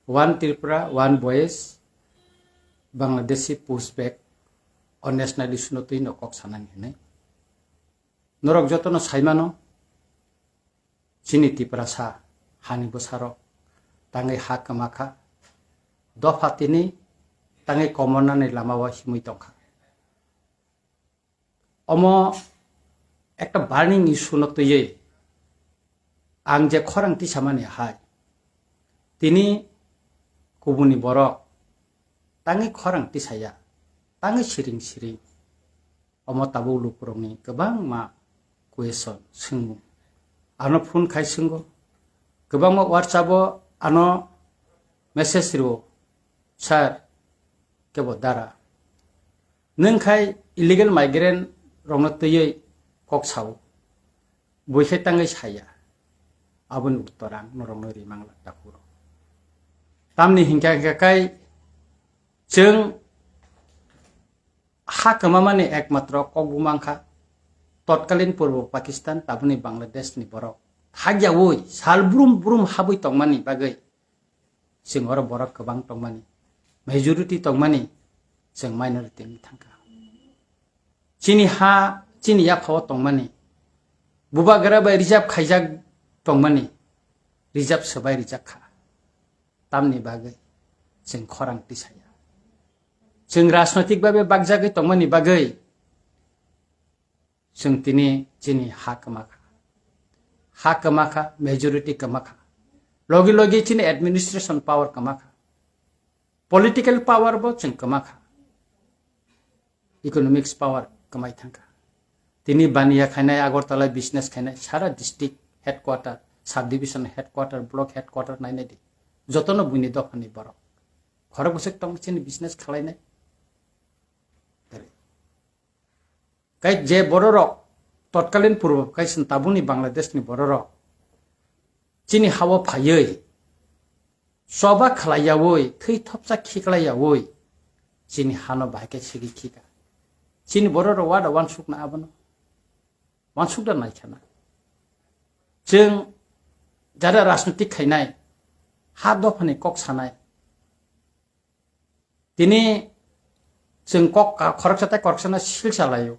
one Tripura, one voice, Bangladeshi pushback on national issue no tuino kok sanan hine. Norok joto no saimano, chini Tripura sa hani bosaro, tangi hak kamaka, dofatini, tangi komonan ni lamawa himui tongka. Omo একটা burning issue নতয়ে আং যে খরাংটি সামানি high তিনি কুবুনি বরক তাঙি খরাংটি সায়া তাঙি সিরিং সিরিং অম তাবু লুপুরংনি गोबां मा question सोंमु आनो fun खाय सोंगो गोबां मा WhatsApp आनो मेसेज रिओ सार केबो दारा नोंखाय इलिगेल माइग्रेन्ट रंनतये kok saw boise tangai saya abun uttorang norong nori mangla takuro tamni hingka kai jeng hak mamane ekmatro kok bumangkha totkalin purbo Pakistan tabuni Bangladesh ni borok hagya woi sal brum brum habui tongmani bagai jeng ora borok kebang tongmani majority tongmani jeng minority ni thangka chini ya phawa tongmani buba gara bai reserve khaijak tongmani reserve sabai reserve kha tamni bagai jeng khorang tisaya jeng rajnotik babe bagjagai tongmani bagai jeng tini chini ha kamaka majority kamaka logi logi chini administration power kamaka political power bo jeng kamaka economics power kamai thangka তিনি বানিয়া খাইনাই Agartala business খাইনাই সারা district headquarter sub division headquarter block headquarter নাইনাই দি যতন বুনি দফানি বড় ঘরে বসে টংচিনি বিজনেস খালাইনাই কাই যে বড় রক তৎকালীন পূর্ব কাইসন তাবুনি বাংলাদেশনি বড় রক চিনি হাওয়া ফাইयै সবা খালাইয়াওই থৈ থপসা খিকলাইয়াওই চিনি হানো বাইকে সিগি খিকা চিনি বড় রক ওয়াডা ওয়ান সুক না আবনো मानसुकदा नायखाना जों जारा राजनीतिक खायनाय हा दफानि कक सानाय दिनै जों कक खरकसाथाय खरकसाना सिल सालायो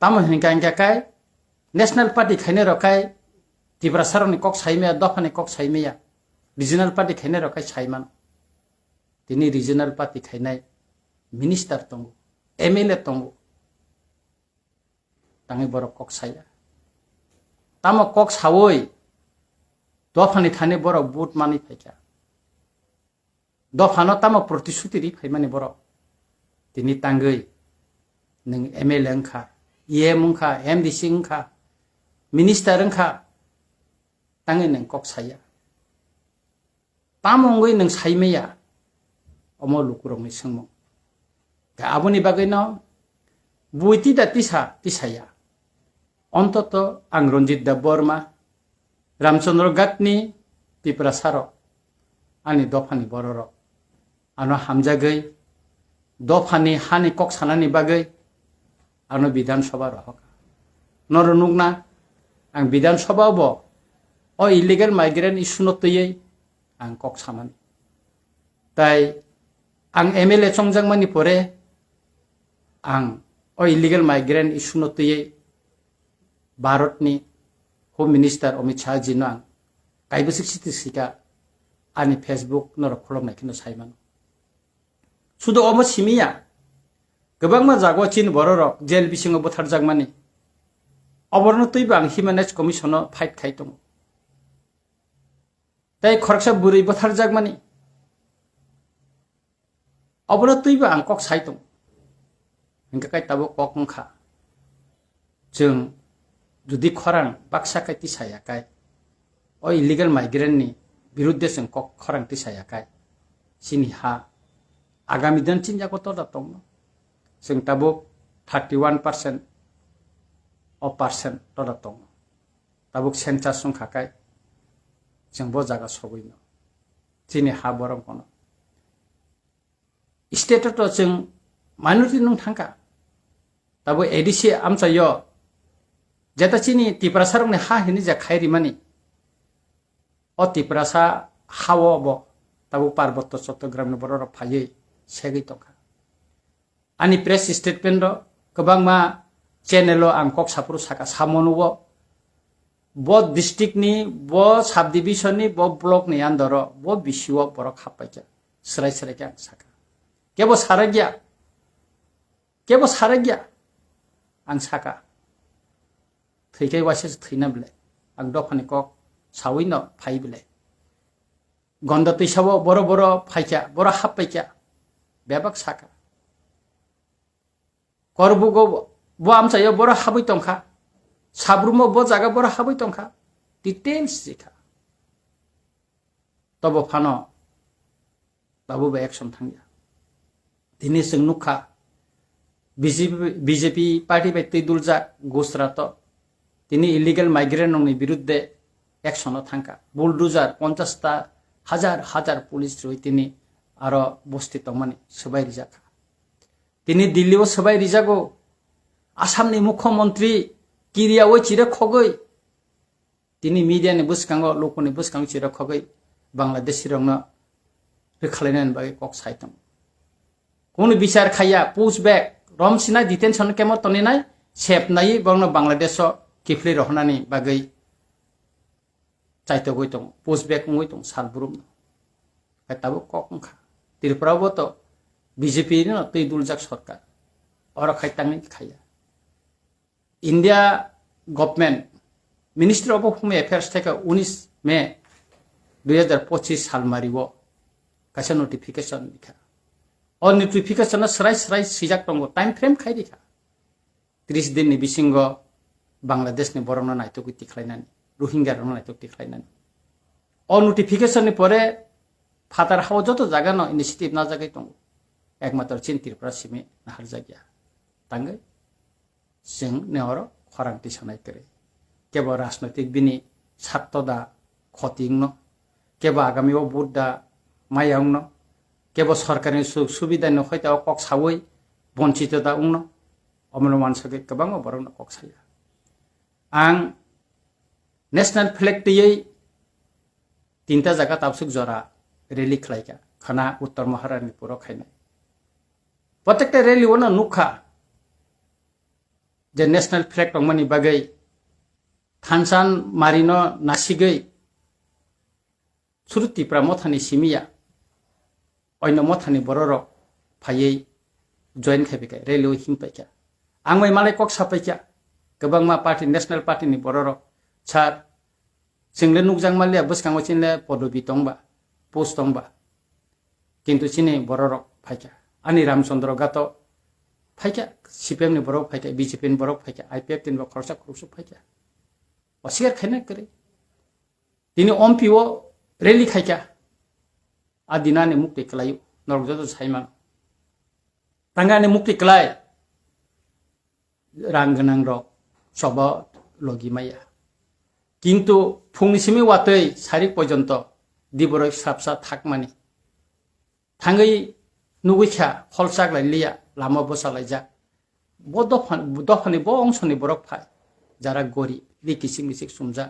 ताम हिंगांगाकाय नेशनल पार्टी खायनाय रखाय त्रिपुरा सरनि कक साइमेया दफानि कक साइमेया रिजनल पार्टी खायनाय रखाय साइमान दिनै रिजनल पार्टी खायनाय मिनिस्टार दंगो एमएलए दंगो tangi borok kok saya tamo kok sawoi dofani thane borok but mani phaika dofano tamo protishuti ri phaimani borok tini tangai nung MLA angkha EM angkha MDC angkha minister angkha tangai nung kok saya tamo ngoi nung saimeya omo lukurong ni sengmo ga abuni bagai no buiti da tisaya অন্তত আং রঞ্জিত দা বর্মা রামচন্দ্র গাতনি ত্রিপুরা সারক আনি দফানি বড়রক আনো হামজাগৈ দফানি হানি cock সানানি বাগৈ আনো বিধানসভা রহক নর নুগনা আং বিধানসভা ব ও ইলিগেল মাইগ্রেন্ট ইস্যুনতयै আং কক সামানি তাই আং MLA চংজাংমানি পরে আং ও ইলিগেল মাইগ্রেন্ট ইস্যুনতयै भारतनि होम मिनिस्टार अमित शाह जी नां काइबसिक सिटिसिका आनि फेसबुक नर खलमनायखिनो साइमान सुदो अमो सिमिया गोबां मा जागो चिन बररक जेल बिसिङाव बोथार जागमानि अबरनो तैबो आं ह्युमेन राइट्स कमिशनाव फाइट खाइ दं ताइ खरकसा बुरै बोथार जागमानि अबरनो तैबो आं कक साइ दं हिंका काइ ताबो कक अंखा जों जुदि खरां बाक्साकाय तिसायाकाय ओ इलिगेल माइग्रेन्ट नि बिरुद्धे जों कक खरां तिसायाकाय सिनि हा आगामी दिन चिन्जाको त दं जों ताबो 31% of percent त दं ताबो सेन्सास संखाकाय जों बो जागा सबैनो सिनि हा बरम कोन स्टेट त जों माइनरिटी नं थांका ताबो एडिसि आमचायो जेता चिनी त्रिपुरा सरंनि हा हिनि जा खायरि मानि अ त्रिपुरा सा हावो बो tabu Parbatto Chattogram ni borok phaiye segui tongkha ani press statement ro kwbangma channel o ang kok sapru saka samonuo bo district ni bo sub division ni bo block ni andoro bo bisio borok hapaika srai srai kya saka kebo saragya ang saka theikai wase theina bile ang dokhani kok sawino phai bile ganda tisabo boro phaika boro hapaika bebak saka korbugo bo amchayo boro habui tongkha sabrumo bo jaga boro habui tongkha details jikha tobo phano tabu ba action thangya dini sing nukha BJP party bai Teidulja Gosrato tini illegal migrant ni biruddhe action thangka bulldozer 50 ta হাজার police রই তিনি আরো বস্তি তমানি সবাই রিজাকা তিনি দিল্লিও সবাই রিজাগো আসামনি মুখ্যমন্ত্রী কিরিয়া ওই চিরে খগই তিনি মিডিয়ানি বুসকাঙ্গ লোকনি বুসকাঙ্গ চিরে খগই বাংলাদেশি রং রেখালাইনান বাগে কক সাইতম কোন বিচার খাইয়া পুশ ব্যাক রমসিনা ডিটেনশন কেমো তনিনাই সেপনাই বং বাংলাদেশ কিফলি রহনানি বাগৈ চাইতে গই দं পোস্ট ব্যাক গই दं সালবুরুম কাতাবো ককংখা ত্রিপুরাবো তো বিজেপি ন তৈদুলজাক সরকার অর খাইতাংনি খাইয়া India government ministry of home affairs থেকে 19 মে 2025 সাল মারিবো কাছে নোটিফিকেশন লিখা অ নোটিফিকেশন সরাই সিজাক দं টাইম ফ্রেম খাই লিখা 30 দিন নি বিসিঙ্গ বাংলাদেশ নি বরনা নাইতো গতি খাইনানি রোহিঙ্গা রং নাইতো টিখাইনানি অ নোটিফিকেশন নি পরে ফাতার হাও যত জায়গা ন ইনিশিয়েটিভ না জায়গায় দं একমাত্র চিন ত্রিপুরা সিমে নাহার জায়গা তাঙ্গে जों नेहर खरांति सानाय करे केवल राजनैतिक बिनि सात्तदा खतिंग न केवल आगामी बुद्धा मायां न केवल सरकारनि सुबिदा न हयता कक सावै बंचित दा उन अमल मानसके गोबां बरन कक साया आं नेशनल फ्लैग दैयै तीनटा जायगा ताबसुक जरा रेली खलायका खाना उत्तर महारानीपुर खायनाय प्रत्येकटा रेली वन नुखा जे नेशनल फ्लैग दंमनि बागै थानसान मारिनो नासिगै सुरुतिप्रा मथानि सिमिया अयन मथानि बररक फायै जइन खायबिका रेलिओ हिंपायका आंमै मालाय कक सापायका गोबांमा पार्टी नेशनल पार्टीनि बररक सार जोंले नुकजां मालिया बसकांगो चिनले पदबि दंबा पोस्ट दंबा किन्तु चिनि बररक फायका आनि रामचंद्र गातो फायका सीपीएम नि बरक फायका बीजेपी नि बरक फायका आईपीएफ तिन खरसा खरसु फायका असिगार खायना करे तिनि ओमपीओ रेली खायका आदिनानि मुक्ति कलायु नरगजो साइमान तांगानि मुक्ति कलाय रांगनां र सब लगिमाया किन्तु फुंनिसिमि वातै सारि पर्यन्त दिबरय साबसा थाकमानि थांगै नुगैखा हलसाक लाइलिया लामा बसालायजा ब दफानि ब अंशनि बरक फाय जारा गरि लिकिसिं मिसिक सुमजा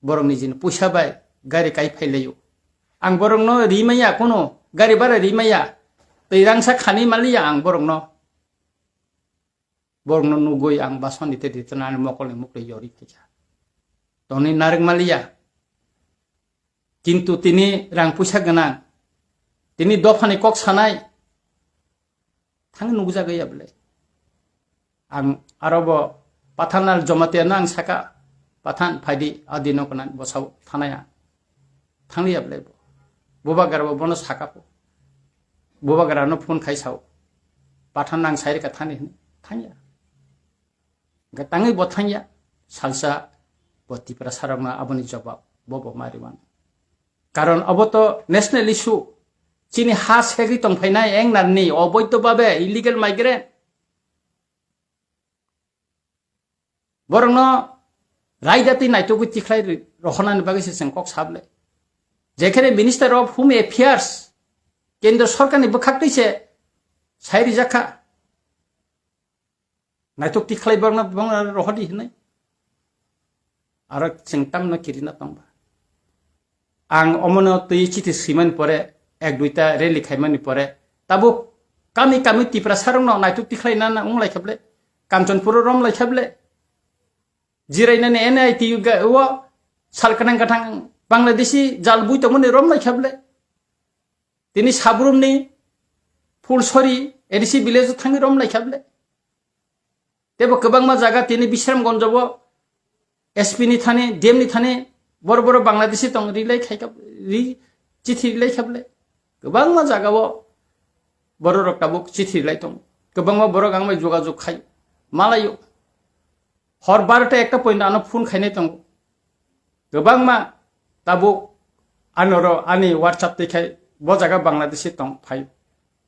बरंनि जिन पुसाबाय गारि काइ फाइलायो आं बरंनो रिमाया कोनो गारि बारा रिमाया दैरांसा खानि मालिया आं बरंनो नुगै आं बासनिते दितनानि मकलनि मुक्ति यरि फैजा तनि नारें मालिया किन्तु तिनि रां पुसा गोनां तिनि दफानि कक सानाय थांग नुगजा गैया बले आं आरब पाथानाल जमातेना आं साका पाथान फाइदि आदिनो कनान बसाव थानाया थांलिया बले बबा गारबो बनो साकापो बबा गारानो फोन खाइसाव पाथान आं साइरका थानि थांया गताङै बथांया सालसा बतिप्रा सारामा आबनि जवाब बबो मारिवान कारण अब तो नेशनल इश्यू चिनि हा सेगि तंफायनाय एंनारनि अबैधभावे इलिगेल माइग्रेंट बरंनो रायदाति नायतोगु तिख्लाय रखनानि बागैसो जों कक साबले जेखेरे मिनिस्टार अफ होम एफेयार्स केन्द्र सरकारनि बखाक्तैसे साइरि जाखा नायतोग तिख्लाय बरंनो रहदि हनै आरो जों तामनो किरिना तंबा आं अमनो तै चिथि सिमान परे এক দুইটা রেলি খাইমানি পরে তাবো কামি কামি তিপ্রা সারং নাইতুক তিখাই না উংলাই খাবলে কাঞ্চনপুর রমলাই খাবলে जिरायनानै NIT ও সালকানাং কাথাং বাংলাদেশি জাল বুইতমনি রমলাই খাবলে তিনি সাবরুমনি ফুলসরি এডিসি ভিলেজ থাङि রমলাই খাবলে তেবো गोबांमा জায়গা তিনি বিশ্রামগঞ্জবো SP नि थाने DM नि थाने बर बर बांग्लादेशी दं रिलाय खायका रि चिठी रिलाय खाबले गोबांमा जागावो बर रक्ताबो चिठी रिलाय दं गोबांमा बर गांबाय जगाजग खाय मालायो हर 12टा একটা पॉइंट आनो फोन खायनाय दं गोबांमा ताबो आनरो आनि WhatsApp देखाय ब जागा बांग्लादेशी दं फाय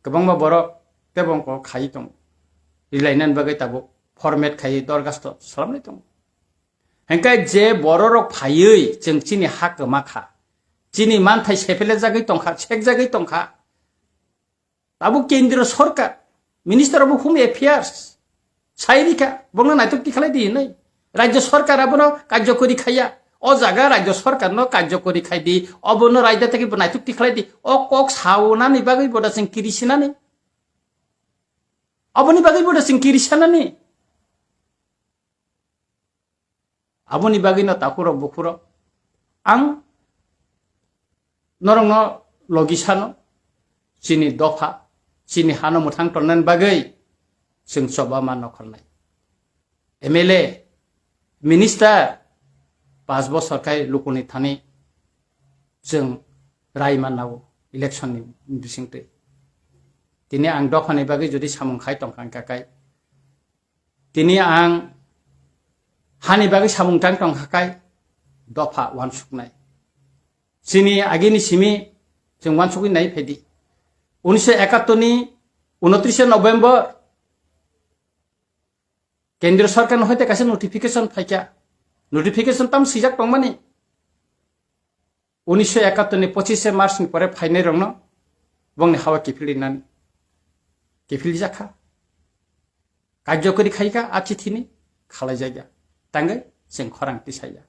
गोबांमा बर तेबंको खाय दं रिलायनान बागै ताबो फर्मेट खाय दरगास्त खालामनाय दं हेंखाय जे बररक फायै जों चिनि हा गोमाखा चिनि मानथाय सेफेले जागै दंखा चेक जागै दंखा ताबो केन्द्र सरकार मिनिस्टार अफ होम एफेयार्स साइरिका बंग नायतक तिखालाय दी नै राज्य सरकार आबनो कार्यकरी खाया अ जागा राज्य सरकार न कार्यकरी खाय दी अबनो राज्य থেকে नायतक तिखालाय दी अ कक सावनानि बागै बडा जों किरिसिनानि अबनि बागै बडा जों किरिसानानि आबोनि बागैनो ताकुरो बुकुरो आं नरंग लगिसानो चिनि दफा चिनि हानो मुथां टनन बागै जों सबा मान खरनाय MLA मिनिस्टार 5 बছर खाय लुकुनि थानि जों रायमानाव इलेक्शननि बिसिंते तिनि आं दफानि बागै जुदि सामुंखाय टंखांखाय तिनि आं हानि बागै सामुंथां टंखाखाय दफा वानसुकनाय चिनि आगिनि सिमि जों वानसुकि नाय फेदि 1971 नि 29 नभेम्बर केंद्र सरकार हयते कासे नोटिफिकेशन फाइका नोटिफिकेशन ताम सिजाक टंमानि 1971 नि 25 मार्च नि परे फाइनाय रंग बंनि हावा किफिलिनानि किफिलि जाखा कार्यकरी खायका आथिथिनि खालाय जायगा तांगै जों खरांथि साया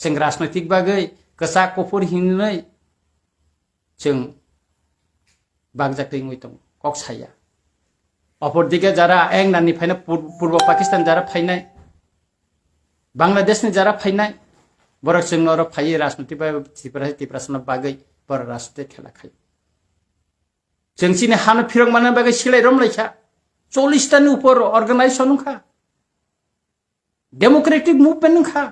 जों राजनैतिक बागै गोसा कपुर हिनै जों बागजाक्ति दं कक साया अपरदिके जारा एंनानिफ्रायनो पूर्व पाकिस्तान जारा फायनाय बांलादेशनि जारा फायनाय बर जोंनर फायै राजनैतिक तिप्रासन बागै बर राजनैतिक खेला खाय जों चिनि हानो फिरं मानो बागै सिलाय रमलायखा 40 टानि ऊपर अर्गानाइजेशन खा डेमोक्रेटिक मूवमेंट खा